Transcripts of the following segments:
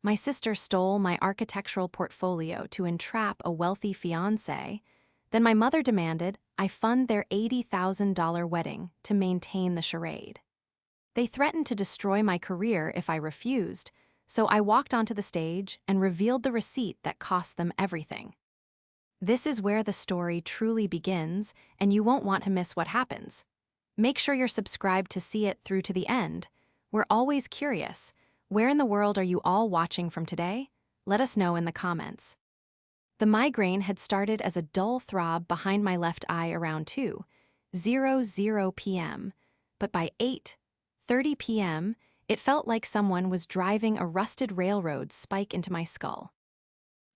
My sister stole my architectural portfolio to entrap a wealthy fiancé. Then my mother demanded I fund their $80,000 wedding to maintain the charade. They threatened to destroy my career if I refused, so I walked onto the stage and revealed the receipt that cost them everything. This is where the story truly begins, and you won't want to miss what happens. Make sure you're subscribed to see it through to the end. We're always curious. Where in the world are you all watching from today? Let us know in the comments. The migraine had started as a dull throb behind my left eye around 2:00 p.m., but by 8:30 p.m., it felt like someone was driving a rusted railroad spike into my skull.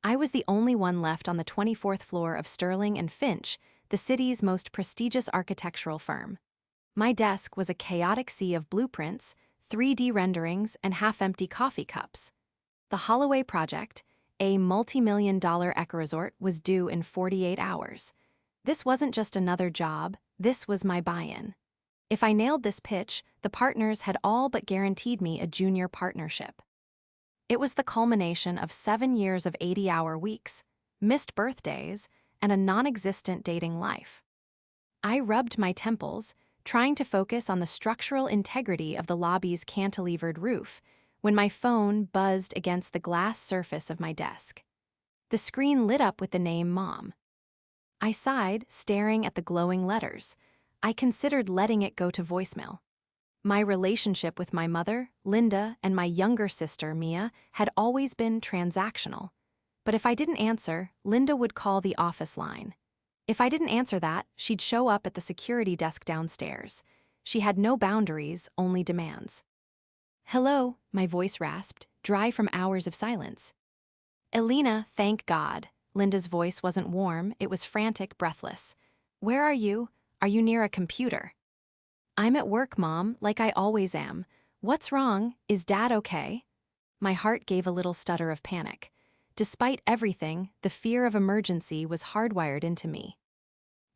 I was the only one left on the 24th floor of Sterling and Finch, the city's most prestigious architectural firm. My desk was a chaotic sea of blueprints, 3D renderings, and half-empty coffee cups. The Holloway project, a multi-million-dollar eco-resort, was due in 48 hours. This wasn't just another job, this was my buy-in. If I nailed this pitch, the partners had all but guaranteed me a junior partnership. It was the culmination of 7 years of 80-hour weeks, missed birthdays, and a non-existent dating life. I rubbed my temples, trying to focus on the structural integrity of the lobby's cantilevered roof, when my phone buzzed against the glass surface of my desk. The screen lit up with the name Mom. I sighed, staring at the glowing letters. I considered letting it go to voicemail. My relationship with my mother, Linda, and my younger sister, Mia, had always been transactional. But if I didn't answer, Linda would call the office line. If I didn't answer that, she'd show up at the security desk downstairs. She had no boundaries, only demands. "Hello," my voice rasped, dry from hours of silence. "Elena, thank God." Linda's voice wasn't warm, it was frantic, breathless. "Where are you? Are you near a computer?" "I'm at work, Mom, like I always am. What's wrong? Is Dad okay?" My heart gave a little stutter of panic. Despite everything, the fear of emergency was hardwired into me.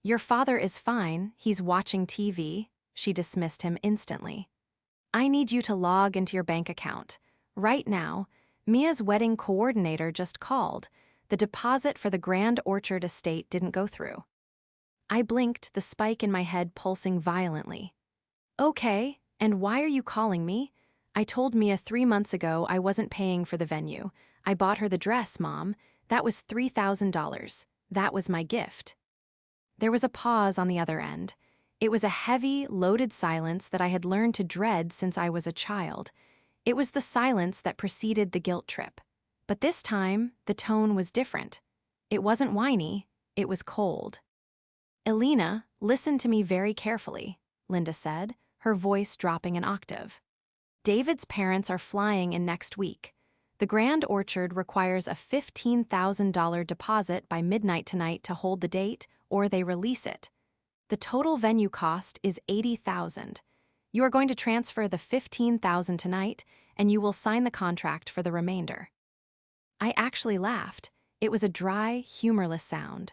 "Your father is fine, he's watching TV," she dismissed him instantly. "I need you to log into your bank account. Right now, Mia's wedding coordinator just called. The deposit for the Grand Orchard estate didn't go through." I blinked, the spike in my head pulsing violently. "Okay, and why are you calling me? I told Mia 3 months ago I wasn't paying for the venue. I bought her the dress, Mom. That was $3,000. That was my gift." There was a pause on the other end. It was a heavy, loaded silence that I had learned to dread since I was a child. It was the silence that preceded the guilt trip. But this time, the tone was different. It wasn't whiny, it was cold. "Elena, listen to me very carefully," Linda said, her voice dropping an octave. "David's parents are flying in next week. The Grand Orchard requires a $15,000 deposit by midnight tonight to hold the date, or they release it. The total venue cost is $80,000. You are going to transfer the $15,000 tonight, and you will sign the contract for the remainder." I actually laughed. It was a dry, humorless sound.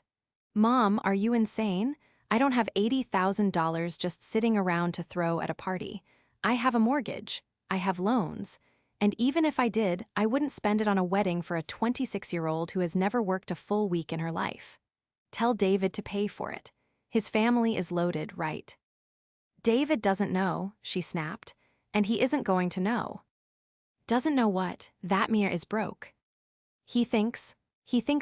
"Mom, are you insane? I don't have $80,000 just sitting around to throw at a party. I have a mortgage. I have loans. And even if I did, I wouldn't spend it on a wedding for a 26-year-old who has never worked a full week in her life. Tell David to pay for it. His family is loaded, right?" "David doesn't know," she snapped, "and he isn't going to know." "Doesn't know what? That Mia is broke." He thinks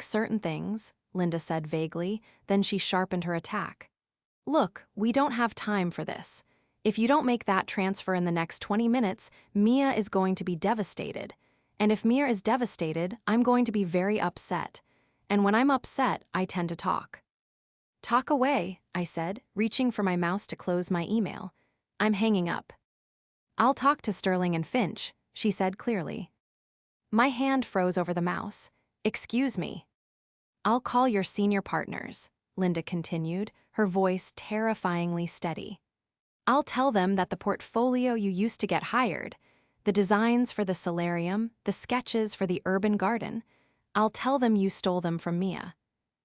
certain things," Linda said vaguely, then she sharpened her attack. "Look, we don't have time for this. If you don't make that transfer in the next 20 minutes, Mia is going to be devastated. And if Mia is devastated, I'm going to be very upset. And when I'm upset, I tend to talk." "Talk away," I said, reaching for my mouse to close my email. "I'm hanging up." "I'll talk to Sterling and Finch," she said clearly. My hand froze over the mouse. "Excuse me." "I'll call your senior partners," Linda continued, her voice terrifyingly steady. "I'll tell them that the portfolio you used to get hired, the designs for the solarium, the sketches for the urban garden, I'll tell them you stole them from Mia.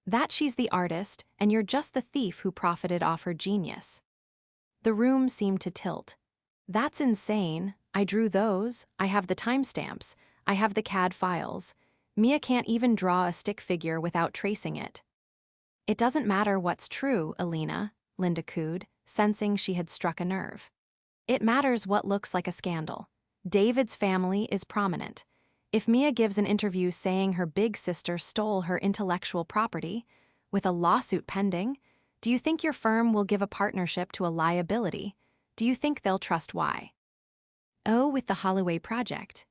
That she's the artist and you're just the thief who profited off her genius." The room seemed to tilt. "That's insane. I drew those. I have the timestamps. I have the CAD files. Mia can't even draw a stick figure without tracing it. It doesn't matter what's true, Alina, Linda cooed, sensing she had struck a nerve. It matters what looks like a scandal. David's family is prominent. If Mia gives an interview saying her big sister stole her intellectual property, with a lawsuit pending, do you think your firm will give a partnership to a liability? Do you think they'll trust why? Oh, with the Holloway project.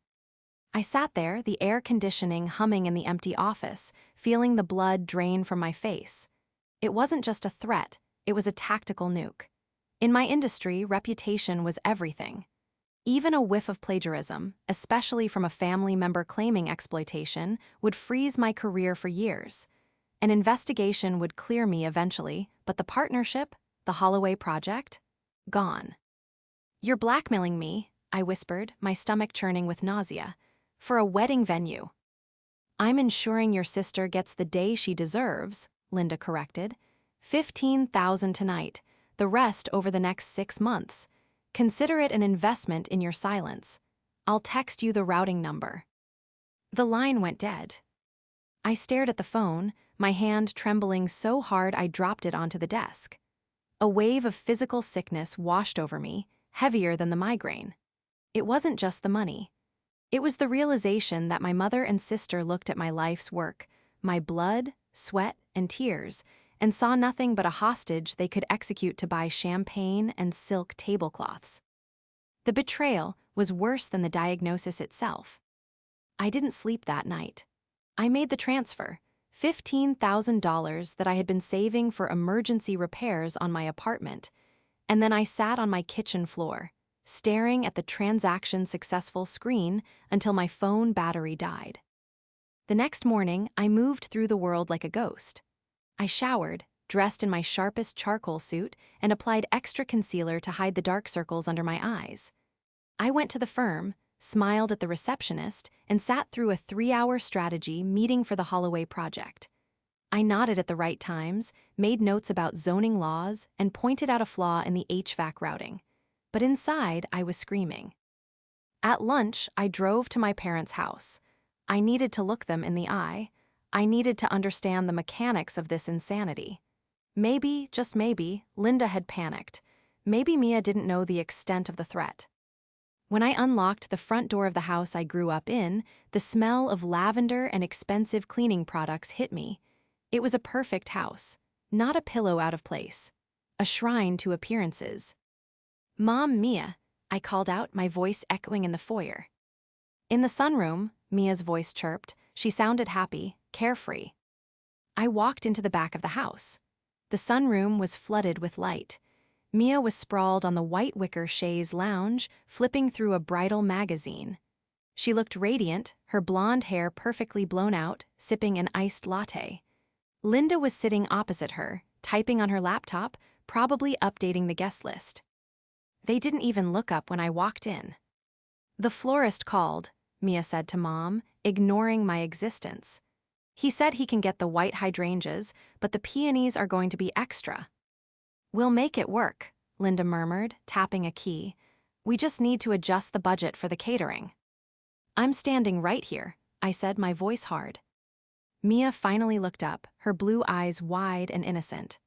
I sat there, the air conditioning humming in the empty office, feeling the blood drain from my face. It wasn't just a threat, it was a tactical nuke. In my industry, reputation was everything. Even a whiff of plagiarism, especially from a family member claiming exploitation, would freeze my career for years. An investigation would clear me eventually, but the partnership, the Holloway project, gone. You're blackmailing me, I whispered, my stomach churning with nausea, for a wedding venue. I'm ensuring your sister gets the day she deserves, Linda corrected. 15,000 tonight, the rest over the next 6 months. Consider it an investment in your silence. I'll text you the routing number. The line went dead. I stared at the phone, my hand trembling so hard I dropped it onto the desk. A wave of physical sickness washed over me, heavier than the migraine. It wasn't just the money. It was the realization that my mother and sister looked at my life's work, my blood, sweat, and tears, and saw nothing but a hostage they could execute to buy champagne and silk tablecloths. The betrayal was worse than the diagnosis itself. I didn't sleep that night. I made the transfer, $15,000 that I had been saving for emergency repairs on my apartment, and then I sat on my kitchen floor, staring at the transaction successful screen until my phone battery died. The next morning, I moved through the world like a ghost. I showered, dressed in my sharpest charcoal suit, and applied extra concealer to hide the dark circles under my eyes. I went to the firm, smiled at the receptionist, and sat through a 3-hour strategy meeting for the Holloway project. I nodded at the right times, made notes about zoning laws, and pointed out a flaw in the HVAC routing. But inside, I was screaming. At lunch, I drove to my parents' house. I needed to look them in the eye. I needed to understand the mechanics of this insanity. Maybe, just maybe, Linda had panicked. Maybe Mia didn't know the extent of the threat. When I unlocked the front door of the house I grew up in, the smell of lavender and expensive cleaning products hit me. It was a perfect house, not a pillow out of place, a shrine to appearances. Mom, Mia, I called out, my voice echoing in the foyer. In the sunroom, Mia's voice chirped. She sounded happy, carefree. I walked into the back of the house. The sunroom was flooded with light. Mia was sprawled on the white wicker chaise lounge, flipping through a bridal magazine. She looked radiant, her blonde hair perfectly blown out, sipping an iced latte. Linda was sitting opposite her, typing on her laptop, probably updating the guest list. They didn't even look up when I walked in. The florist called, Mia said to Mom, ignoring my existence. He said he can get the white hydrangeas, but the peonies are going to be extra. We'll make it work, Linda murmured, tapping a key. We just need to adjust the budget for the catering. I'm standing right here, I said, my voice hard. Mia finally looked up, her blue eyes wide and innocent.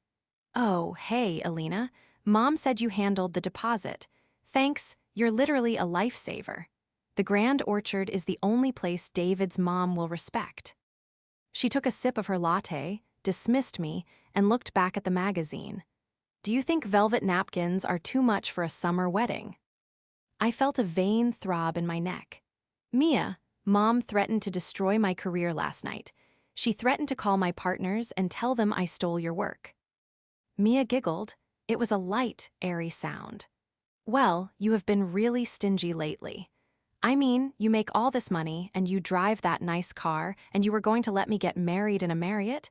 Oh, hey, Alina. Mom said you handled the deposit. Thanks, you're literally a lifesaver. The Grand Orchard is the only place David's mom will respect. She took a sip of her latte, dismissed me, and looked back at the magazine. Do you think velvet napkins are too much for a summer wedding? I felt a vain throb in my neck. Mia, Mom threatened to destroy my career last night. She threatened to call my partners and tell them I stole your work. Mia giggled. It was a light, airy sound. Well, you have been really stingy lately. I mean, you make all this money, and you drive that nice car, and you were going to let me get married in a Marriott?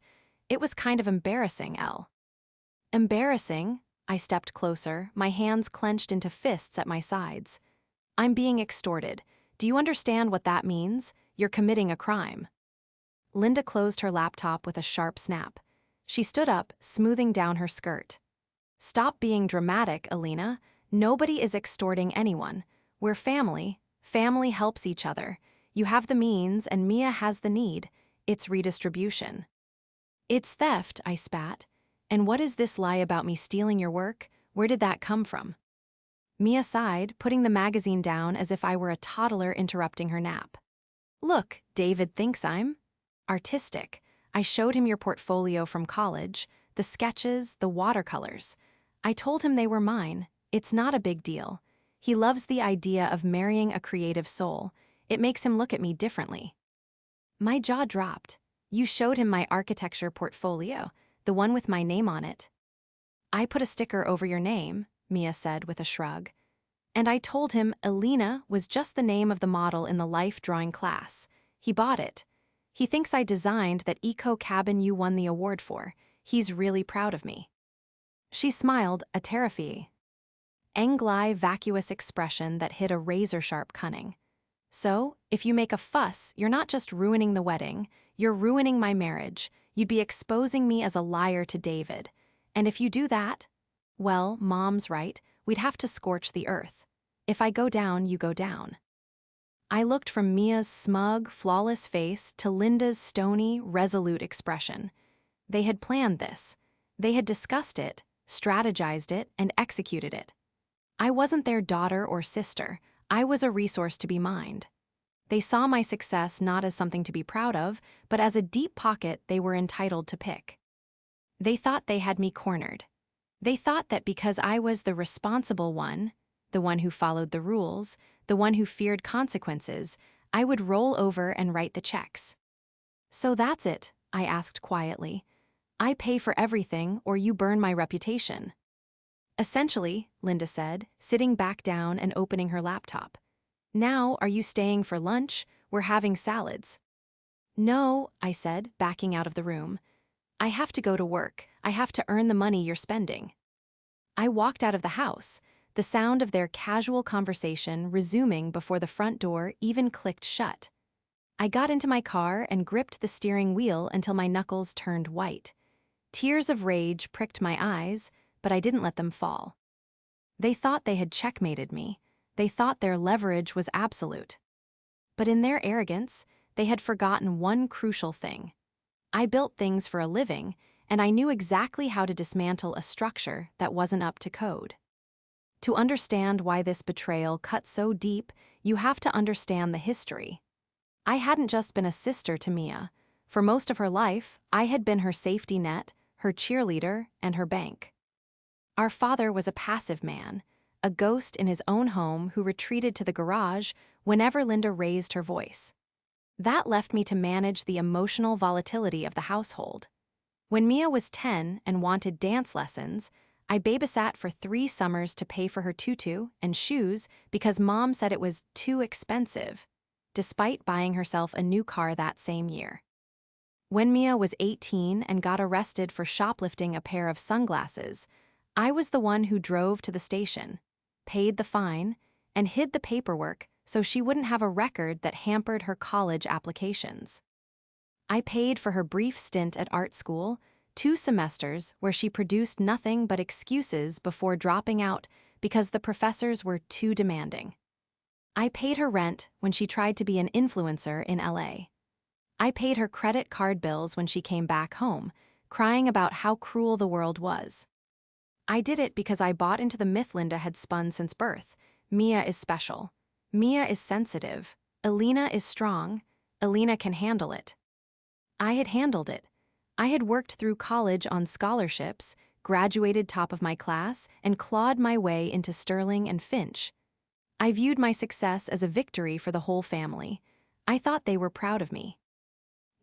It was kind of embarrassing, Elle. Embarrassing? I stepped closer, my hands clenched into fists at my sides. I'm being extorted. Do you understand what that means? You're committing a crime. Linda closed her laptop with a sharp snap. She stood up, smoothing down her skirt. Stop being dramatic, Alina. Nobody is extorting anyone. We're family. Family helps each other. You have the means and Mia has the need. It's redistribution. It's theft, I spat. And what is this lie about me stealing your work? Where did that come from? Mia sighed, putting the magazine down as if I were a toddler interrupting her nap. Look, David thinks I'm artistic. I showed him your portfolio from college, the sketches, the watercolors. I told him they were mine. It's not a big deal. He loves the idea of marrying a creative soul. It makes him look at me differently. My jaw dropped. You showed him my architecture portfolio, the one with my name on it. I put a sticker over your name, Mia said with a shrug. And I told him Alina was just the name of the model in the life drawing class. He bought it. He thinks I designed that eco cabin you won the award for. He's really proud of me. She smiled, a terrifying, angry, vacuous expression that hid a razor-sharp cunning. So, if you make a fuss, you're not just ruining the wedding, you're ruining my marriage. You'd be exposing me as a liar to David. And if you do that, well, Mom's right, we'd have to scorch the earth. If I go down, you go down. I looked from Mia's smug, flawless face to Linda's stony, resolute expression. They had planned this. They had discussed it, strategized it, and executed it. I wasn't their daughter or sister. I was a resource to be mined. They saw my success not as something to be proud of, but as a deep pocket they were entitled to pick. They thought they had me cornered. They thought that because I was the responsible one, the one who followed the rules, the one who feared consequences, I would roll over and write the checks. So that's it, I asked quietly. I pay for everything or you burn my reputation. Essentially, Linda said, sitting back down and opening her laptop. Now, are you staying for lunch? We're having salads. No, I said, backing out of the room. I have to go to work. I have to earn the money you're spending. I walked out of the house, the sound of their casual conversation resuming before the front door even clicked shut. I got into my car and gripped the steering wheel until my knuckles turned white. Tears of rage pricked my eyes, but I didn't let them fall. They thought they had checkmated me. They thought their leverage was absolute. But in their arrogance, they had forgotten one crucial thing. I built things for a living, and I knew exactly how to dismantle a structure that wasn't up to code. To understand why this betrayal cut so deep, you have to understand the history. I hadn't just been a sister to Mia. For most of her life, I had been her safety net, her cheerleader, and her bank. Our father was a passive man, a ghost in his own home who retreated to the garage whenever Linda raised her voice. That left me to manage the emotional volatility of the household. When Mia was 10 and wanted dance lessons, I babysat for 3 summers to pay for her tutu and shoes because Mom said it was too expensive, despite buying herself a new car that same year. When Mia was 18 and got arrested for shoplifting a pair of sunglasses, I was the one who drove to the station, paid the fine, and hid the paperwork so she wouldn't have a record that hampered her college applications. I paid for her brief stint at art school, 2 semesters where she produced nothing but excuses before dropping out because the professors were too demanding. I paid her rent when she tried to be an influencer in LA. I paid her credit card bills when she came back home, crying about how cruel the world was. I did it because I bought into the myth Linda had spun since birth. Mia is special. Mia is sensitive. Alina is strong. Alina can handle it. I had handled it. I had worked through college on scholarships, graduated top of my class, and clawed my way into Sterling and Finch. I viewed my success as a victory for the whole family. I thought they were proud of me.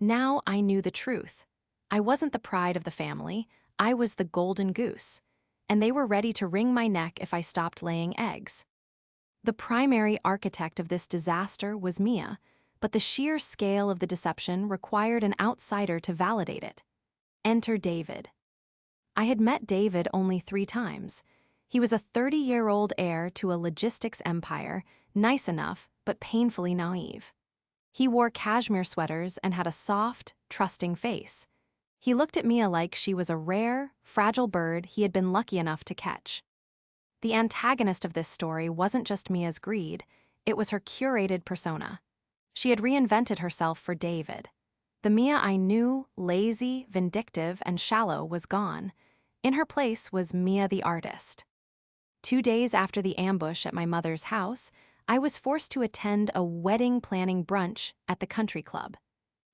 Now I knew the truth. I wasn't the pride of the family. I was the golden goose. And they were ready to wring my neck if I stopped laying eggs. The primary architect of this disaster was Mia, but the sheer scale of the deception required an outsider to validate it. Enter David. I had met David only 3 times. He was a 30-year-old heir to a logistics empire, nice enough, but painfully naive. He wore cashmere sweaters and had a soft, trusting face. He looked at Mia like she was a rare, fragile bird he had been lucky enough to catch. The antagonist of this story wasn't just Mia's greed, it was her curated persona. She had reinvented herself for David. The Mia I knew, lazy, vindictive, and shallow, was gone. In her place was Mia the artist. 2 days after the ambush at my mother's house, I was forced to attend a wedding planning brunch at the country club.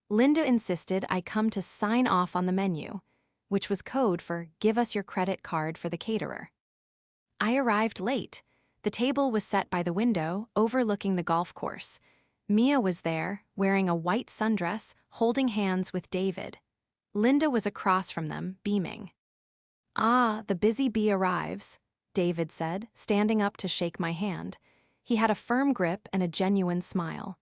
Linda insisted I come to sign off on the menu, which was code for "give us your credit card for the caterer." I arrived late. The table was set by the window, overlooking the golf course. Mia was there, wearing a white sundress, holding hands with David. Linda was across from them, beaming. "Ah, the busy bee arrives," David said, standing up to shake my hand. He had a firm grip and a genuine smile.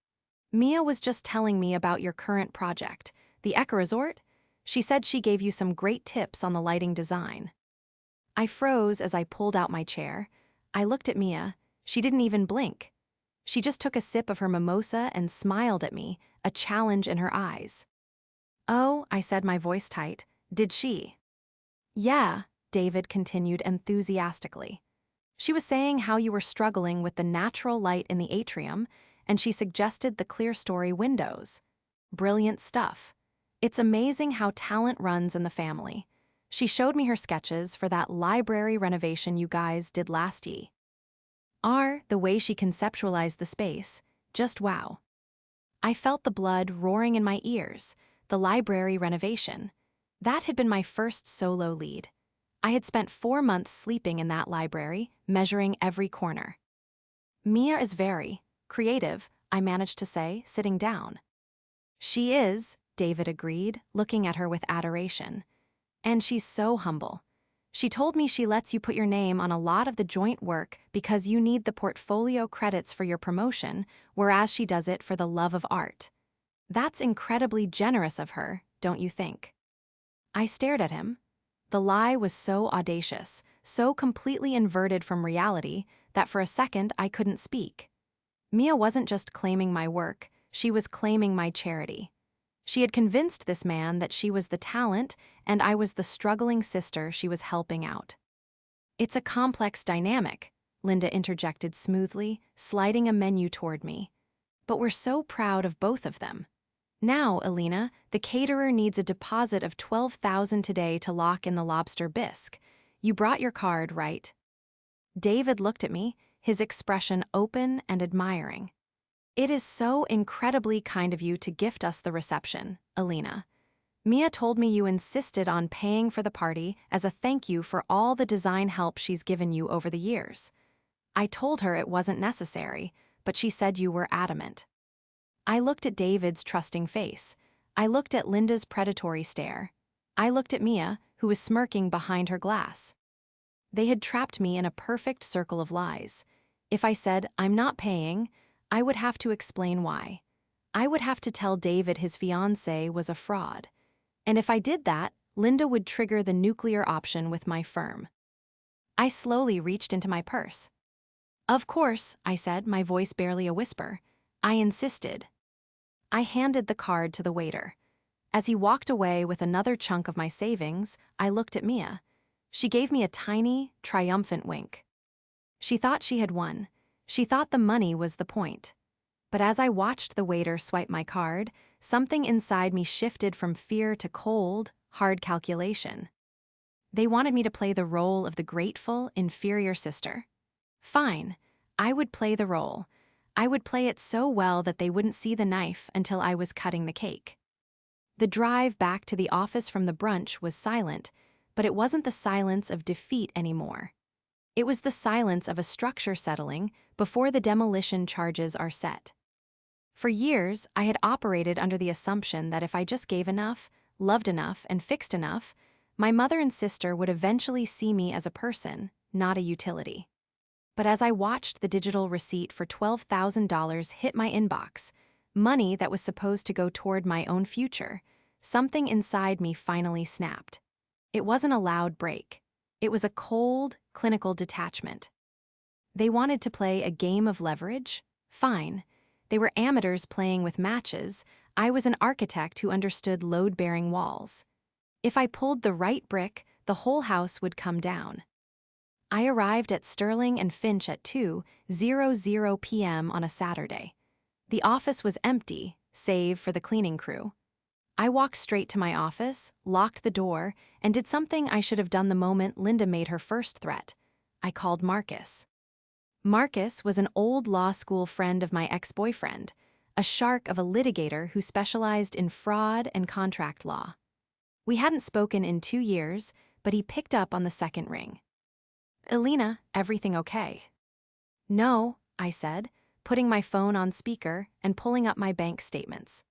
"Mia was just telling me about your current project, the Eco Resort. She said she gave you some great tips on the lighting design." I froze as I pulled out my chair. I looked at Mia. She didn't even blink. She just took a sip of her mimosa and smiled at me, a challenge in her eyes. "Oh," I said, my voice tight, "did she?" "Yeah," David continued enthusiastically. "She was saying how you were struggling with the natural light in the atrium, and she suggested the clerestory windows. Brilliant stuff. It's amazing how talent runs in the family. She showed me her sketches for that library renovation you guys did last year. The way she conceptualized the space, just wow." I felt the blood roaring in my ears. The library renovation. That had been my first solo lead. I had spent 4 months sleeping in that library, measuring every corner. "Mia is very creative," I managed to say, sitting down. "She is," David agreed, looking at her with adoration. "And she's so humble. She told me she lets you put your name on a lot of the joint work because you need the portfolio credits for your promotion, whereas she does it for the love of art. That's incredibly generous of her, don't you think?" I stared at him. The lie was so audacious, so completely inverted from reality, that for a second I couldn't speak. Mia wasn't just claiming my work, she was claiming my charity. She had convinced this man that she was the talent and I was the struggling sister she was helping out. "It's a complex dynamic," Linda interjected smoothly, sliding a menu toward me. "But we're so proud of both of them. Now, Alina, the caterer needs a deposit of $12,000 today to lock in the lobster bisque. You brought your card, right?" David looked at me, his expression open and admiring. "It is so incredibly kind of you to gift us the reception, Alina. Mia told me you insisted on paying for the party as a thank you for all the design help she's given you over the years. I told her it wasn't necessary, but she said you were adamant." I looked at David's trusting face. I looked at Linda's predatory stare. I looked at Mia, who was smirking behind her glass. They had trapped me in a perfect circle of lies. If I said, "I'm not paying," I would have to explain why. I would have to tell David his fiancée was a fraud. And if I did that, Linda would trigger the nuclear option with my firm. I slowly reached into my purse. "Of course," I said, my voice barely a whisper. "I insisted." I handed the card to the waiter. As he walked away with another chunk of my savings, I looked at Mia. She gave me a tiny, triumphant wink. She thought she had won. She thought the money was the point. But as I watched the waiter swipe my card, something inside me shifted from fear to cold, hard calculation. They wanted me to play the role of the grateful, inferior sister. Fine, I would play the role. I would play it so well that they wouldn't see the knife until I was cutting the cake. The drive back to the office from the brunch was silent, but it wasn't the silence of defeat anymore. It was the silence of a structure settling before the demolition charges are set. For years, I had operated under the assumption that if I just gave enough, loved enough, and fixed enough, my mother and sister would eventually see me as a person, not a utility. But as I watched the digital receipt for $12,000 hit my inbox, money that was supposed to go toward my own future, something inside me finally snapped. It wasn't a loud break. It was a cold, clinical detachment. They wanted to play a game of leverage? Fine. They were amateurs playing with matches. I was an architect who understood load-bearing walls. If I pulled the right brick, the whole house would come down. I arrived at Sterling and Finch at 2:00 p.m. on a Saturday. The office was empty, save for the cleaning crew. I walked straight to my office, locked the door, and did something I should have done the moment Linda made her first threat. I called Marcus. Marcus was an old law school friend of my ex-boyfriend, a shark of a litigator who specialized in fraud and contract law. We hadn't spoken in 2 years, but he picked up on the second ring. "Elena, everything okay?" "No," I said, putting my phone on speaker and pulling up my bank statements.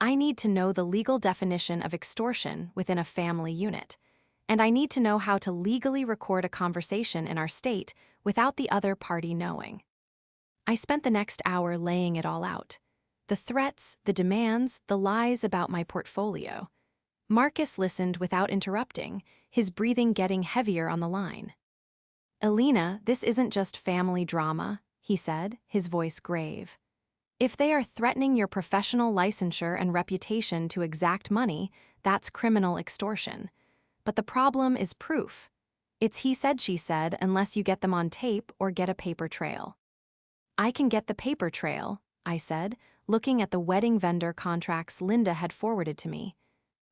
"I need to know the legal definition of extortion within a family unit, and I need to know how to legally record a conversation in our state without the other party knowing." I spent the next hour laying it all out. The threats, the demands, the lies about my portfolio. Marcus listened without interrupting, his breathing getting heavier on the line. "Elena, this isn't just family drama," he said, his voice grave. "If they are threatening your professional licensure and reputation to exact money, that's criminal extortion. But the problem is proof. It's he said, she said, unless you get them on tape or get a paper trail." "I can get the paper trail," I said, looking at the wedding vendor contracts Linda had forwarded to me.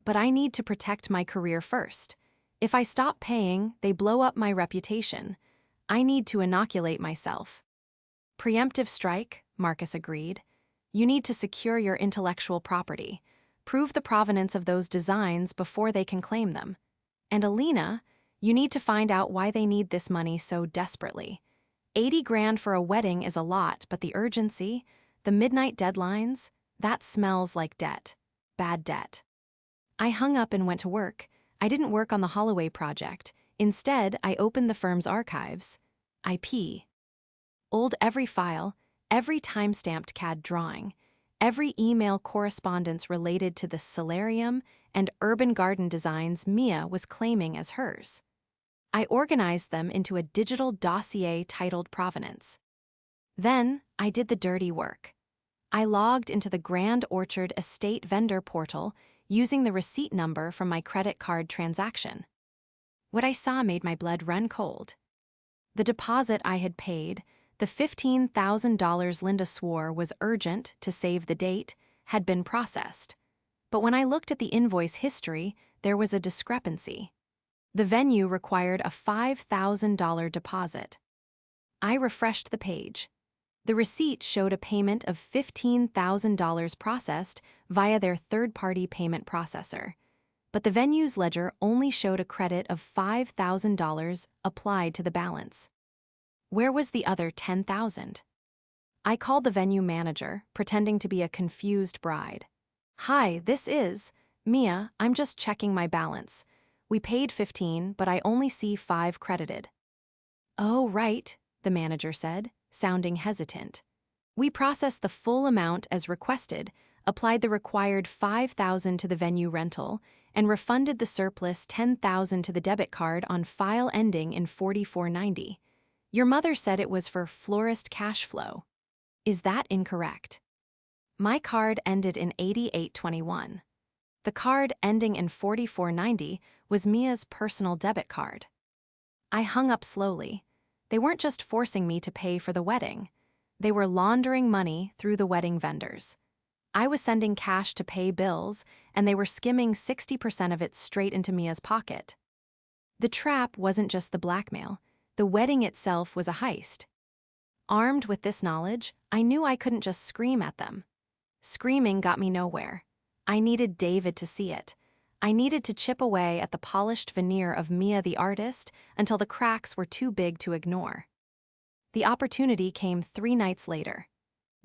"But I need to protect my career first. If I stop paying, they blow up my reputation. I need to inoculate myself." "Preemptive strike," Marcus agreed. "You need to secure your intellectual property. Prove the provenance of those designs before they can claim them. And Elena, you need to find out why they need this money so desperately. 80 grand for a wedding is a lot, but the urgency, the midnight deadlines, that smells like debt. Bad debt." I hung up and went to work. I didn't work on the Holloway project. Instead, I opened the firm's archives. IP. Old every file, every time-stamped CAD drawing, every email correspondence related to the solarium and urban garden designs Mia was claiming as hers. I organized them into a digital dossier titled Provenance. Then, I did the dirty work. I logged into the Grand Orchard Estate vendor portal using the receipt number from my credit card transaction. What I saw made my blood run cold. The deposit I had paid, the $15,000 Linda swore was urgent to save the date, had been processed. But when I looked at the invoice history, there was a discrepancy. The venue required a $5,000 deposit. I refreshed the page. The receipt showed a payment of $15,000 processed via their third-party payment processor. But the venue's ledger only showed a credit of $5,000 applied to the balance. Where was the other $10,000? I called the venue manager, pretending to be a confused bride. "Hi, this is Mia. I'm just checking my balance. We paid 15, but I only see 5 credited." "Oh, right," the manager said, sounding hesitant. "We processed the full amount as requested, applied the required $5,000 to the venue rental, and refunded the surplus $10,000 to the debit card on file ending in 4490. Your mother said it was for florist cash flow. Is that incorrect?" My card ended in 8821. The card ending in 4490 was Mia's personal debit card. I hung up slowly. They weren't just forcing me to pay for the wedding. They were laundering money through the wedding vendors. I was sending cash to pay bills, and they were skimming 60% of it straight into Mia's pocket. The trap wasn't just the blackmail. The wedding itself was a heist. Armed with this knowledge, I knew I couldn't just scream at them. Screaming got me nowhere. I needed David to see it. I needed to chip away at the polished veneer of Mia the artist until the cracks were too big to ignore. The opportunity came 3 nights later.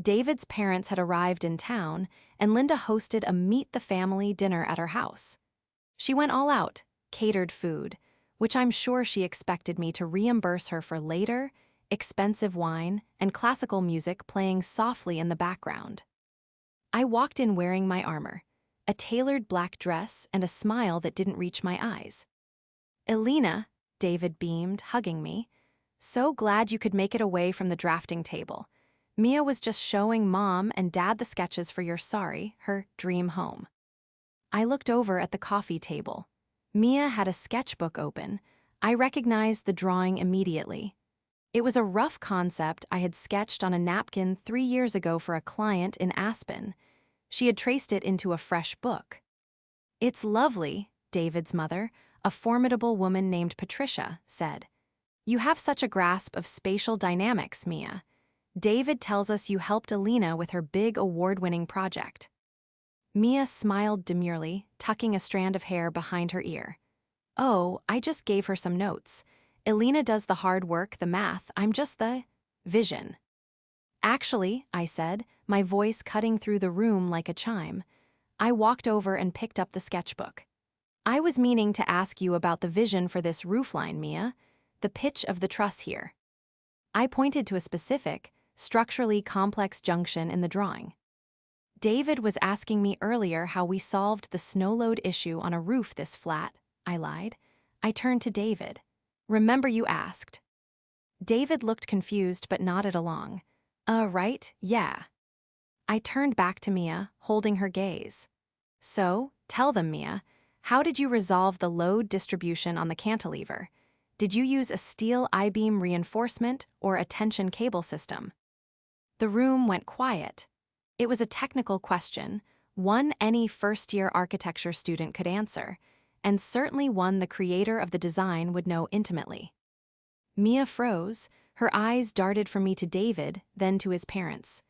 David's parents had arrived in town, and Linda hosted a meet-the-family dinner at her house. She went all out, catered food, which I'm sure she expected me to reimburse her for later, expensive wine, and classical music playing softly in the background. I walked in wearing my armor, a tailored black dress and a smile that didn't reach my eyes. "Elena," David beamed, hugging me. "So glad you could make it away from the drafting table. Mia was just showing Mom and Dad the sketches for her dream home." I looked over at the coffee table. Mia had a sketchbook open. I recognized the drawing immediately. It was a rough concept I had sketched on a napkin 3 years ago for a client in Aspen. She had traced it into a fresh book. "It's lovely," David's mother, a formidable woman named Patricia, said. "You have such a grasp of spatial dynamics, Mia. David tells us you helped Alina with her big award-winning project." Mia smiled demurely, tucking a strand of hair behind her ear. "Oh, I just gave her some notes. Alina does the hard work, the math, I'm just the vision." "Actually," I said, my voice cutting through the room like a chime, I walked over and picked up the sketchbook. "I was meaning to ask you about the vision for this roofline, Mia. The pitch of the truss here." I pointed to a specific, structurally complex junction in the drawing. "David was asking me earlier how we solved the snow load issue on a roof this flat," I lied. I turned to David. "Remember you asked." David looked confused but nodded along. Right, yeah." I turned back to Mia, holding her gaze. "So, tell them, Mia, how did you resolve the load distribution on the cantilever? Did you use a steel I-beam reinforcement or a tension cable system?" The room went quiet. It was a technical question, one any first-year architecture student could answer, and certainly one the creator of the design would know intimately. Mia froze, her eyes darted from me to David, then to his parents.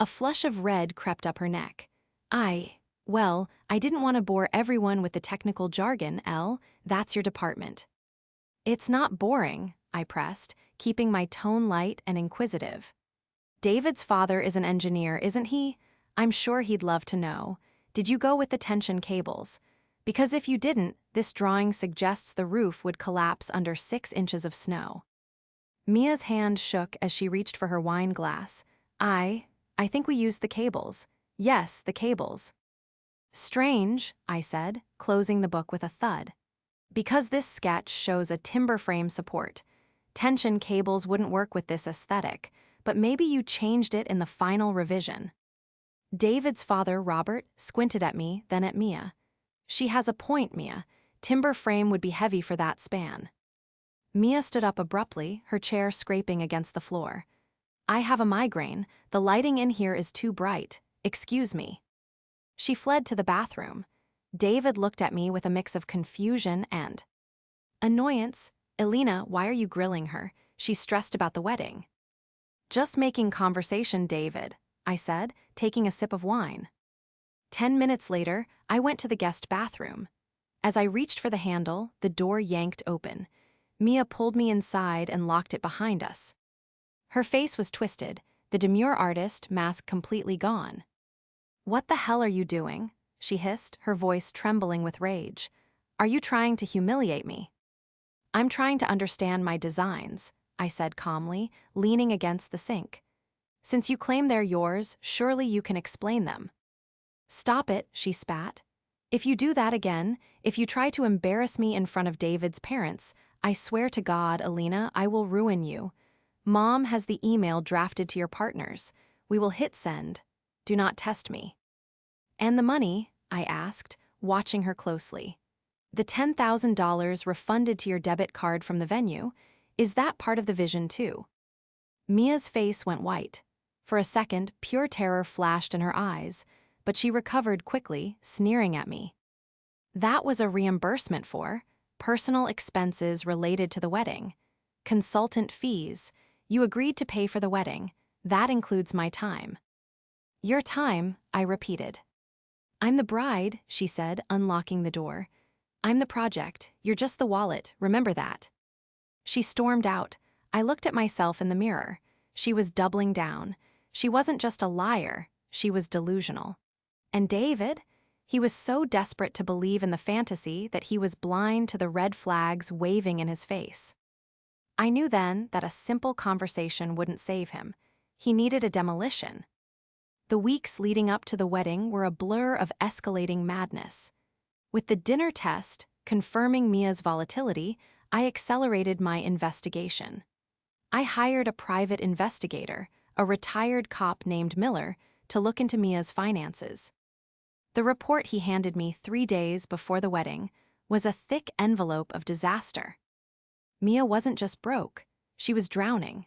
A flush of red crept up her neck. Well, I didn't want to bore everyone with the technical jargon, Elle. That's your department." "It's not boring," I pressed, keeping my tone light and inquisitive. "David's father is an engineer, isn't he? I'm sure he'd love to know. Did you go with the tension cables? Because if you didn't, this drawing suggests the roof would collapse under 6 inches of snow." Mia's hand shook as she reached for her wine glass. I think we used the cables. Yes, the cables." "Strange," I said, closing the book with a thud. "Because this sketch shows a timber frame support. Tension cables wouldn't work with this aesthetic, but maybe you changed it in the final revision." David's father, Robert, squinted at me, then at Mia. "She has a point, Mia. Timber frame would be heavy for that span." Mia stood up abruptly, her chair scraping against the floor. "I have a migraine. The lighting in here is too bright. Excuse me." She fled to the bathroom. David looked at me with a mix of confusion and annoyance. "Alina, why are you grilling her? She's stressed about the wedding." "Just making conversation, David," I said, taking a sip of wine. 10 minutes later, I went to the guest bathroom. As I reached for the handle, the door yanked open. Mia pulled me inside and locked it behind us. Her face was twisted, the demure artist mask completely gone. "What the hell are you doing?" she hissed, her voice trembling with rage. "Are you trying to humiliate me?" "I'm trying to understand my designs," I said calmly, leaning against the sink. "Since you claim they're yours, surely you can explain them." "Stop it," she spat. "If you do that again, if you try to embarrass me in front of David's parents, I swear to God, Alina, I will ruin you. Mom has the email drafted to your partners. We will hit send. Do not test me." "And the money?" I asked, watching her closely. "The $10,000 refunded to your debit card from the venue, is that part of the vision too?" Mia's face went white. For a second, pure terror flashed in her eyes, but she recovered quickly, sneering at me. "That was a reimbursement for personal expenses related to the wedding. Consultant fees. You agreed to pay for the wedding. That includes my time." "Your time," I repeated. "I'm the bride," she said, unlocking the door. "I'm the project. You're just the wallet, remember that." She stormed out. I looked at myself in the mirror. She was doubling down. She wasn't just a liar, she was delusional. And David? He was so desperate to believe in the fantasy that he was blind to the red flags waving in his face. I knew then that a simple conversation wouldn't save him. He needed a demolition. The weeks leading up to the wedding were a blur of escalating madness. With the dinner test confirming Mia's volatility, I accelerated my investigation. I hired a private investigator, a retired cop named Miller, to look into Mia's finances. The report he handed me 3 days before the wedding was a thick envelope of disaster. Mia wasn't just broke, She was drowning.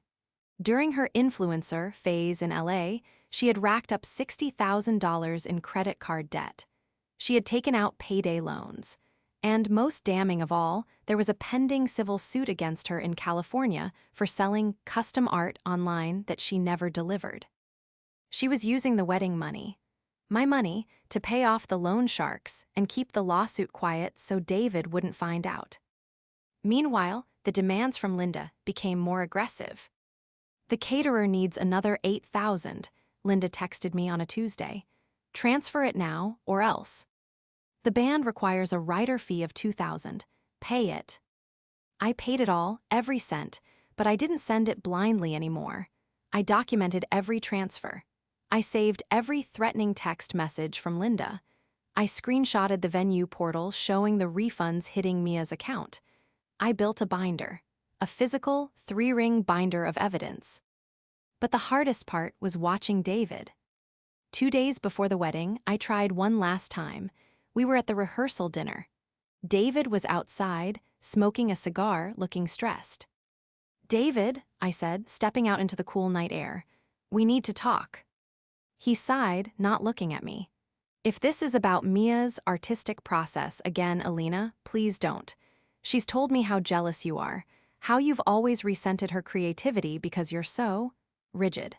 During her influencer phase in LA, she had racked up $60,000 in credit card debt. She had taken out payday loans. And most damning of all, there was a pending civil suit against her in California for selling custom art online that she never delivered. She was using the wedding money, my money, to pay off the loan sharks and keep the lawsuit quiet so David wouldn't find out. Meanwhile, the demands from Linda became more aggressive. "The caterer needs another $8,000, Linda texted me on a Tuesday. "Transfer it now, or else. The band requires a rider fee of $2,000. Pay it." I paid it all, every cent, but I didn't send it blindly anymore. I documented every transfer. I saved every threatening text message from Linda. I screenshotted the venue portal showing the refunds hitting Mia's account. I built a binder, a physical 3-ring binder of evidence. But the hardest part was watching David. 2 days before the wedding, I tried one last time. We were at the rehearsal dinner. David was outside, smoking a cigar, looking stressed. "David," I said, stepping out into the cool night air, "we need to talk." He sighed, not looking at me. "If this is about Mia's artistic process again, Alina, please don't. She's told me how jealous you are, how you've always resented her creativity because you're so rigid."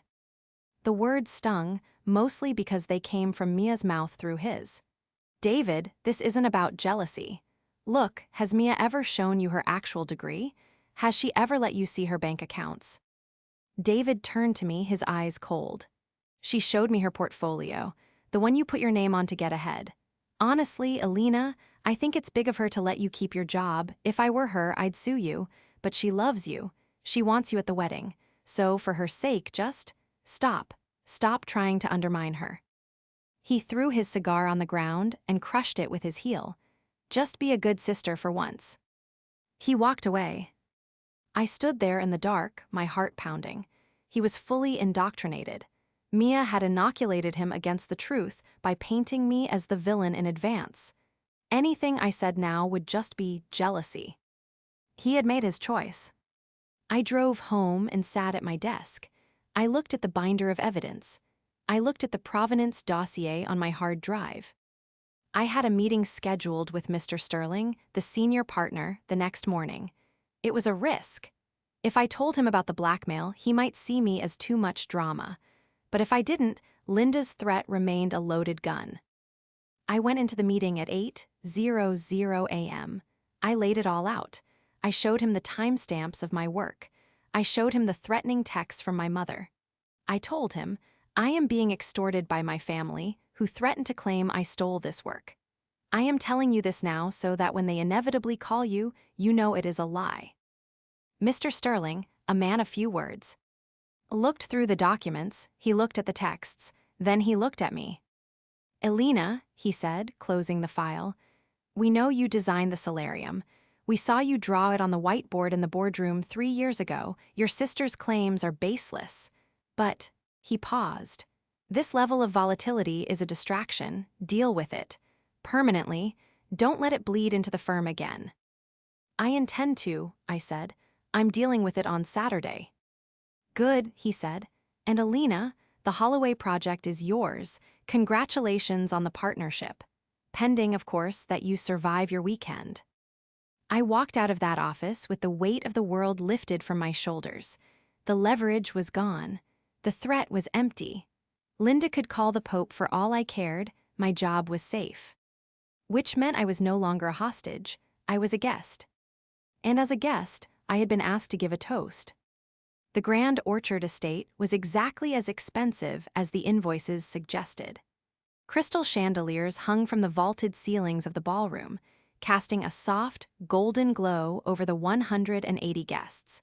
The words stung, mostly because they came from Mia's mouth through his. "David, this isn't about jealousy. Look, has Mia ever shown you her actual degree? Has she ever let you see her bank accounts?" David turned to me, his eyes cold. "She showed me her portfolio, the one you put your name on to get ahead. Honestly, Alina, I think it's big of her to let you keep your job. If I were her, I'd sue you. But she loves you. She wants you at the wedding. So, for her sake, just stop. Stop trying to undermine her." He threw his cigar on the ground and crushed it with his heel. "Just be a good sister for once." He walked away. I stood there in the dark, my heart pounding. He was fully indoctrinated. Mia had inoculated him against the truth by painting me as the villain in advance. Anything I said now would just be jealousy. He had made his choice. I drove home and sat at my desk. I looked at the binder of evidence. I looked at the provenance dossier on my hard drive. I had a meeting scheduled with Mr. Sterling, the senior partner, the next morning. It was a risk. If I told him about the blackmail, he might see me as too much drama. But if I didn't, Linda's threat remained a loaded gun. I went into the meeting at 8:00 a.m. I laid it all out. I showed him the timestamps of my work. I showed him the threatening texts from my mother. I told him, "I am being extorted by my family, who threatened to claim I stole this work. I am telling you this now so that when they inevitably call you, you know it is a lie." Mr. Sterling, a man of few words, looked through the documents, he looked at the texts, then he looked at me. "Alina," he said, closing the file, "we know you designed the solarium. We saw you draw it on the whiteboard in the boardroom 3 years ago. Your sister's claims are baseless." But, he paused. "This level of volatility is a distraction. Deal with it. Permanently. Don't let it bleed into the firm again." "I intend to," I said. "I'm dealing with it on Saturday." "Good," he said. "And Alina, the Holloway project is yours. Congratulations on the partnership. Pending, of course, that you survive your weekend." I walked out of that office with the weight of the world lifted from my shoulders. The leverage was gone. The threat was empty. Linda could call the Pope for all I cared. My job was safe. Which meant I was no longer a hostage. I was a guest. And as a guest, I had been asked to give a toast. The Grand Orchard estate was exactly as expensive as the invoices suggested. Crystal chandeliers hung from the vaulted ceilings of the ballroom, casting a soft, golden glow over the 180 guests.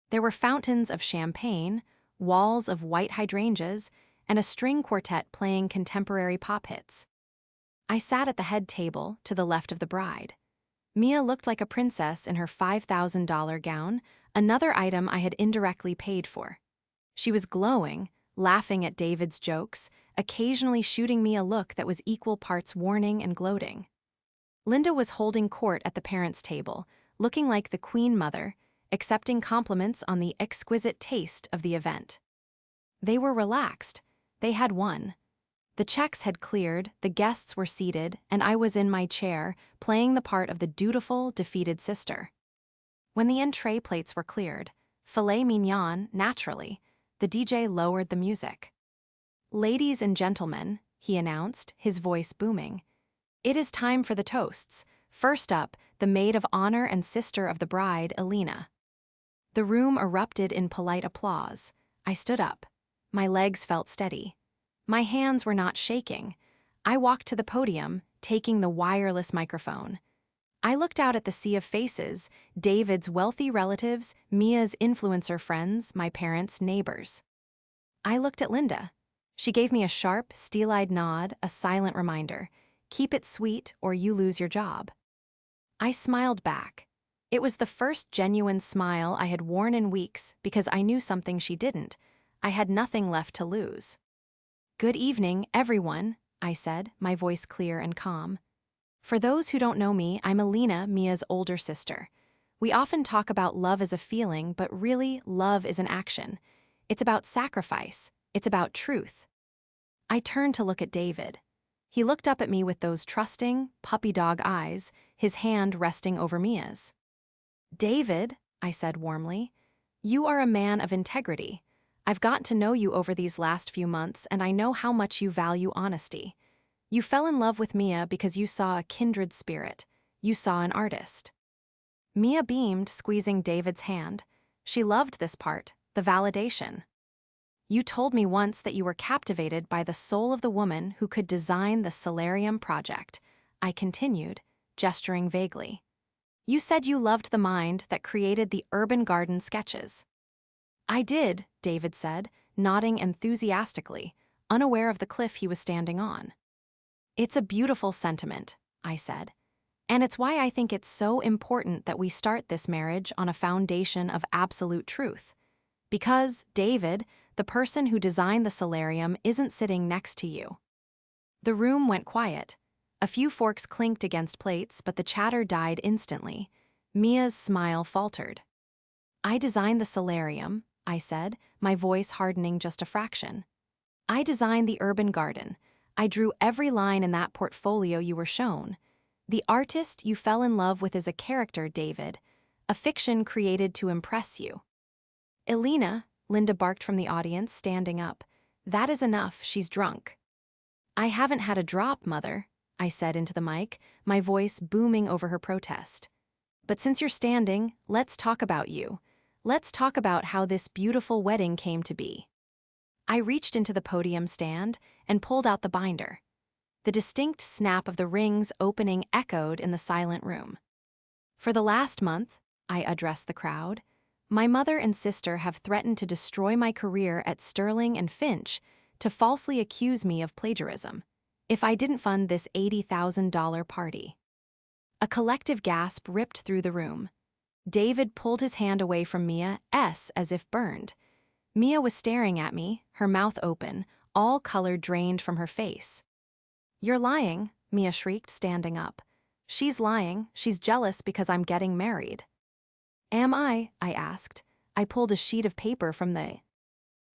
There were fountains of champagne, walls of white hydrangeas, and a string quartet playing contemporary pop hits. I sat at the head table to the left of the bride. Mia looked like a princess in her $5,000 gown, another item I had indirectly paid for. She was glowing, laughing at David's jokes, occasionally shooting me a look that was equal parts warning and gloating. Linda was holding court at the parents' table, looking like the Queen Mother, accepting compliments on the exquisite taste of the event. They were relaxed. They had won. The checks had cleared, the guests were seated, and I was in my chair, playing the part of the dutiful, defeated sister. When the entree plates were cleared, filet mignon, naturally, the DJ lowered the music. "Ladies and gentlemen," he announced, his voice booming, "it is time for the toasts. First up, the maid of honor and sister of the bride, Elena." The room erupted in polite applause. I stood up. My legs felt steady. My hands were not shaking. I walked to the podium, taking the wireless microphone. I looked out at the sea of faces, David's wealthy relatives, Mia's influencer friends, my parents' neighbors. I looked at Linda. She gave me a sharp, steel-eyed nod, a silent reminder. Keep it sweet or you lose your job. I smiled back. It was the first genuine smile I had worn in weeks because I knew something she didn't. I had nothing left to lose. "Good evening, everyone," I said, my voice clear and calm. "For those who don't know me, I'm Elena, Mia's older sister. We often talk about love as a feeling, but really, love is an action. It's about sacrifice. It's about truth." I turned to look at David. He looked up at me with those trusting, puppy dog eyes, his hand resting over Mia's. "David," I said warmly, "you are a man of integrity. I've gotten to know you over these last few months, and I know how much you value honesty. You fell in love with Mia because you saw a kindred spirit. You saw an artist." Mia beamed, squeezing David's hand. She loved this part, the validation. "You told me once that you were captivated by the soul of the woman who could design the solarium project," I continued, gesturing vaguely. "You said you loved the mind that created the urban garden sketches." "I did," David said, nodding enthusiastically, unaware of the cliff he was standing on. "It's a beautiful sentiment," I said, "and it's why I think it's so important that we start this marriage on a foundation of absolute truth. Because, David, the person who designed the solarium isn't sitting next to you." The room went quiet. A few forks clinked against plates, but the chatter died instantly. Mia's smile faltered. "I designed the solarium," I said, my voice hardening just a fraction. "I designed the urban garden. I drew every line in that portfolio you were shown. The artist you fell in love with is a character, David, a fiction created to impress you." "Elena," Linda barked from the audience, standing up. "That is enough, she's drunk." "I haven't had a drop, Mother," I said into the mic, my voice booming over her protest. "But since you're standing, let's talk about you. Let's talk about how this beautiful wedding came to be." I reached into the podium stand and pulled out the binder. The distinct snap of the rings opening echoed in the silent room. "For the last month," I addressed the crowd, "my mother and sister have threatened to destroy my career at Sterling and Finch, to falsely accuse me of plagiarism, if I didn't fund this $80,000 party." A collective gasp ripped through the room. David pulled his hand away from Mia, as if burned. Mia was staring at me, her mouth open, all color drained from her face. "You're lying," Mia shrieked, standing up. "She's lying. She's jealous because I'm getting married." "Am I?" I asked. I pulled a sheet of paper from the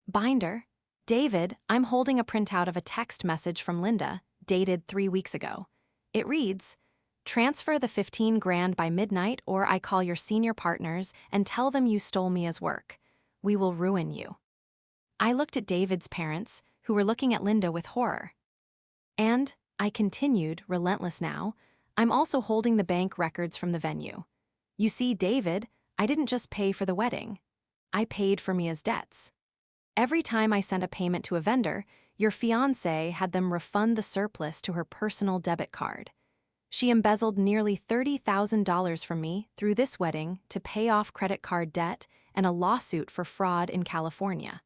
binder. "David, I'm holding a printout of a text message from Linda, dated 3 weeks ago. It reads, 'Transfer the 15 grand by midnight or I call your senior partners and tell them you stole Mia's work. We will ruin you.'" I looked at David's parents, who were looking at Linda with horror. "And," I continued, relentless now, "I'm also holding the bank records from the venue. You see, David, I didn't just pay for the wedding. I paid for Mia's debts. Every time I sent a payment to a vendor, your fiancé had them refund the surplus to her personal debit card. She embezzled nearly $30,000 from me through this wedding to pay off credit card debt and a lawsuit for fraud in California."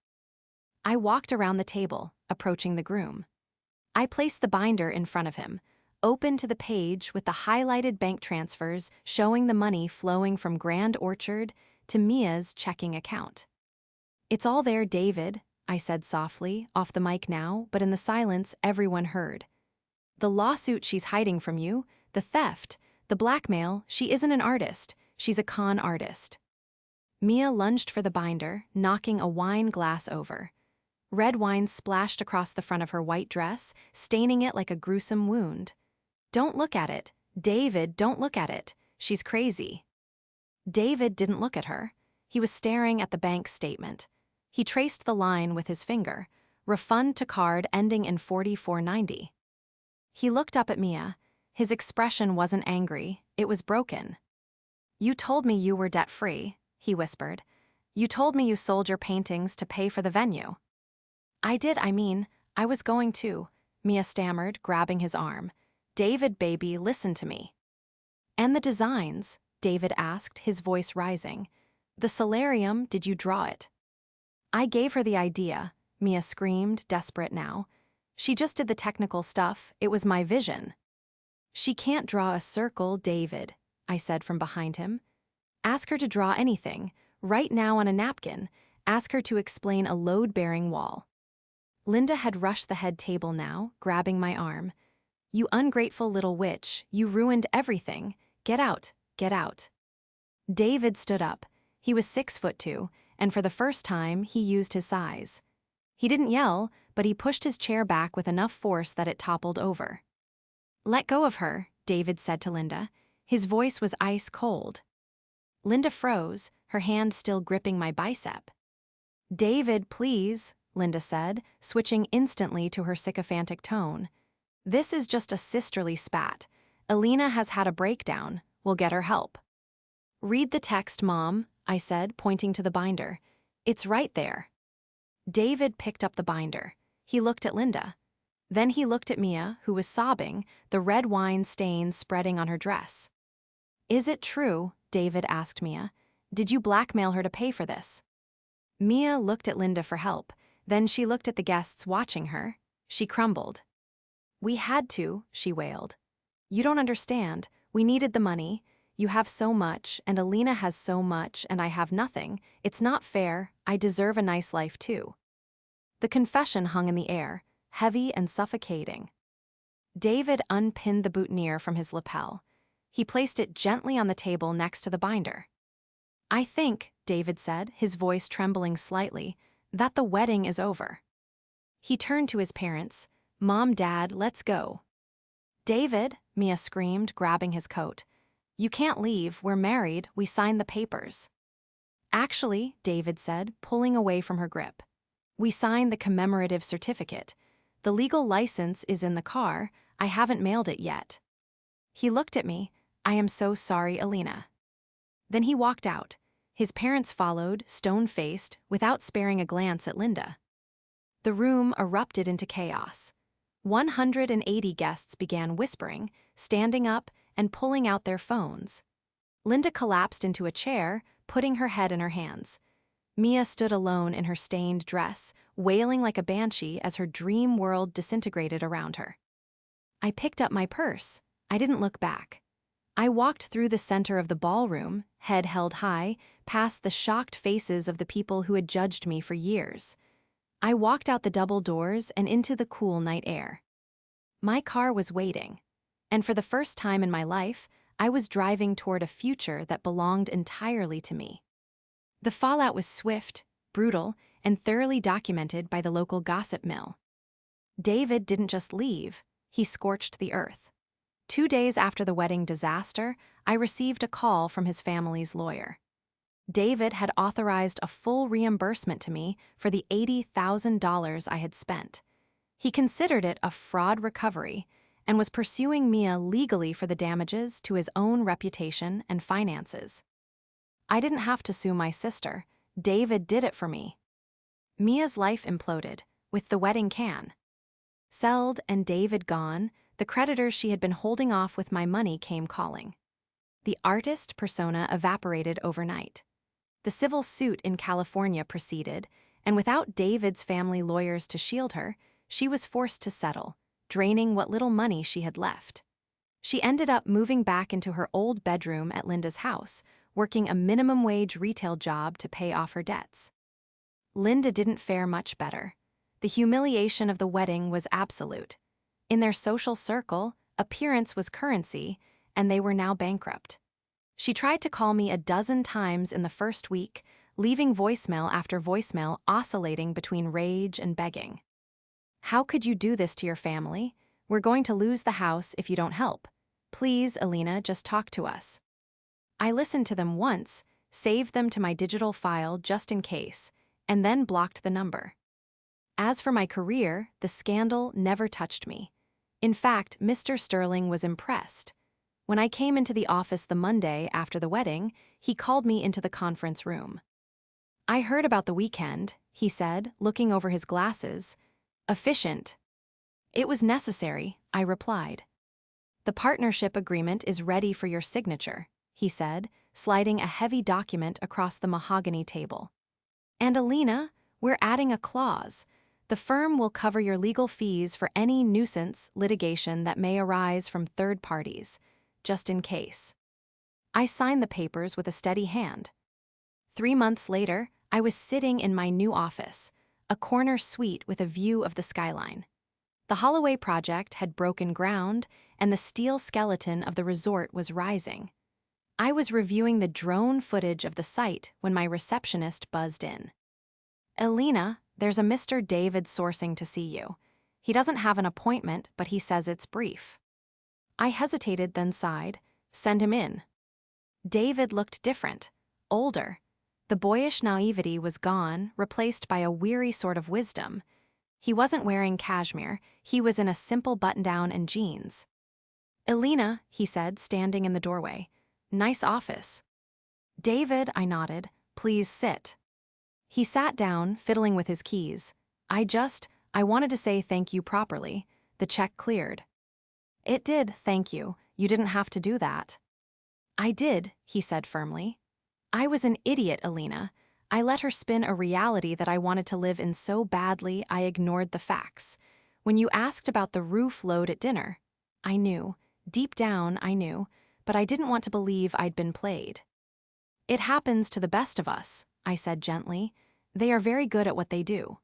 I walked around the table, approaching the groom. I placed the binder in front of him, open to the page with the highlighted bank transfers showing the money flowing from Grand Orchard to Mia's checking account. "It's all there, David," I said softly, off the mic now, but in the silence everyone heard. "The lawsuit she's hiding from you, the theft, the blackmail, she isn't an artist, she's a con artist." Mia lunged for the binder, knocking a wine glass over. Red wine splashed across the front of her white dress, staining it like a gruesome wound. "Don't look at it. David, don't look at it. She's crazy." David didn't look at her. He was staring at the bank statement. He traced the line with his finger. Refund to card ending in 4490. He looked up at Mia. His expression wasn't angry, it was broken. "You told me you were debt-free," he whispered. "You told me you sold your paintings to pay for the venue." I did, I was going to," Mia stammered, grabbing his arm. "David, baby, listen to me." "And the designs?" David asked, his voice rising. "The solarium, did you draw it?" "I gave her the idea," Mia screamed, desperate now. "She just did the technical stuff, it was my vision." "She can't draw a circle, David," I said from behind him. "Ask her to draw anything, right now on a napkin. Ask her to explain a load-bearing wall." Linda had rushed the head table now, grabbing my arm. "You ungrateful little witch, you ruined everything. Get out, get out." David stood up. He was 6'2", and for the first time, he used his size. He didn't yell, but he pushed his chair back with enough force that it toppled over. "Let go of her," David said to Linda. His voice was ice cold. Linda froze, her hand still gripping my bicep. "David, please," Linda said, switching instantly to her sycophantic tone. "This is just a sisterly spat. Alina has had a breakdown. We'll get her help." "Read the text, Mom," I said, pointing to the binder. "It's right there." David picked up the binder. He looked at Linda. Then he looked at Mia, who was sobbing, the red wine stains spreading on her dress. "Is it true?" David asked Mia. "Did you blackmail her to pay for this?" Mia looked at Linda for help. Then she looked at the guests watching her. She crumbled. "We had to," she wailed. "You don't understand. We needed the money. You have so much, and Alina has so much, and I have nothing. It's not fair. I deserve a nice life too." The confession hung in the air, heavy and suffocating. David unpinned the boutonniere from his lapel. He placed it gently on the table next to the binder. "I think," David said, his voice trembling slightly, "that the wedding is over." He turned to his parents. "Mom, Dad, let's go." "David," Mia screamed, grabbing his coat. "You can't leave, we're married, we signed the papers." "Actually," David said, pulling away from her grip. "We signed the commemorative certificate. The legal license is in the car, I haven't mailed it yet." He looked at me. "I am so sorry, Alina." Then he walked out. His parents followed, stone-faced, without sparing a glance at Linda. The room erupted into chaos. 180 guests began whispering, standing up, and pulling out their phones. Linda collapsed into a chair, putting her head in her hands. Mia stood alone in her stained dress, wailing like a banshee as her dream world disintegrated around her. I picked up my purse. I didn't look back. I walked through the center of the ballroom, head held high, past the shocked faces of the people who had judged me for years. I walked out the double doors and into the cool night air. My car was waiting, and for the first time in my life, I was driving toward a future that belonged entirely to me. The fallout was swift, brutal, and thoroughly documented by the local gossip mill. David didn't just leave, he scorched the earth. 2 days after the wedding disaster, I received a call from his family's lawyer. David had authorized a full reimbursement to me for the $80,000 I had spent. He considered it a fraud recovery and was pursuing Mia legally for the damages to his own reputation and finances. I didn't have to sue my sister. David did it for me. Mia's life imploded, with the wedding canceled and David gone. The creditors she had been holding off with my money came calling. The artist persona evaporated overnight. The civil suit in California proceeded, and without David's family lawyers to shield her, she was forced to settle, draining what little money she had left. She ended up moving back into her old bedroom at Linda's house, working a minimum-wage retail job to pay off her debts. Linda didn't fare much better. The humiliation of the wedding was absolute. In their social circle, appearance was currency, and they were now bankrupt. She tried to call me a dozen times in the first week, leaving voicemail after voicemail oscillating between rage and begging. How could you do this to your family? We're going to lose the house if you don't help. Please, Alina, just talk to us. I listened to them once, saved them to my digital file just in case, and then blocked the number. As for my career, the scandal never touched me. In fact, Mr. Sterling was impressed. When I came into the office the Monday after the wedding, he called me into the conference room. I heard about the weekend, he said, looking over his glasses. Efficient. It was necessary, I replied. The partnership agreement is ready for your signature, he said, sliding a heavy document across the mahogany table. And Alina, we're adding a clause. The firm will cover your legal fees for any nuisance litigation that may arise from third parties, just in case. I signed the papers with a steady hand. 3 months later, I was sitting in my new office, a corner suite with a view of the skyline. The Holloway project had broken ground, and the steel skeleton of the resort was rising. I was reviewing the drone footage of the site when my receptionist buzzed in. Alina, there's a Mr. David sourcing to see you. He doesn't have an appointment, but he says it's brief. I hesitated, then sighed. Send him in. David looked different, older. The boyish naivety was gone, replaced by a weary sort of wisdom. He wasn't wearing cashmere, he was in a simple button-down and jeans. Alina, he said, standing in the doorway. Nice office. David, I nodded. Please sit. He sat down, fiddling with his keys. I wanted to say thank you properly. The check cleared. It did, thank you. You didn't have to do that. I did, he said firmly. I was an idiot, Alina. I let her spin a reality that I wanted to live in so badly I ignored the facts. When you asked about the roof load at dinner, I knew. Deep down, I knew. But I didn't want to believe I'd been played. It happens to the best of us, I said gently. They are very good at what they do.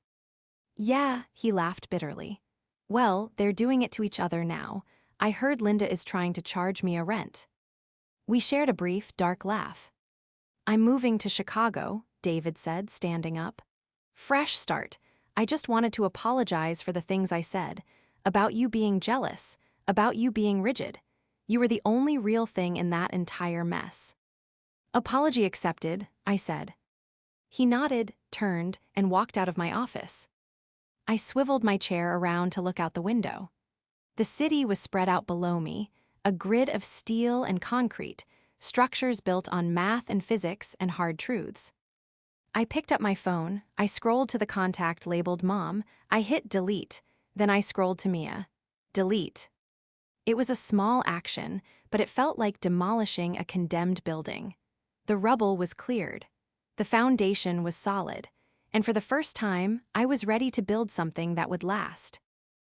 Yeah, he laughed bitterly. Well, they're doing it to each other now. I heard Linda is trying to charge me a rent. We shared a brief, dark laugh. I'm moving to Chicago, David said, standing up. Fresh start. I just wanted to apologize for the things I said. About you being jealous. About you being rigid. You were the only real thing in that entire mess. Apology accepted, I said. He nodded, turned, and walked out of my office. I swiveled my chair around to look out the window. The city was spread out below me, a grid of steel and concrete, structures built on math and physics and hard truths. I picked up my phone, I scrolled to the contact labeled Mom, I hit delete, then I scrolled to Mia. Delete. It was a small action, but it felt like demolishing a condemned building. The rubble was cleared. The foundation was solid, and for the first time, I was ready to build something that would last.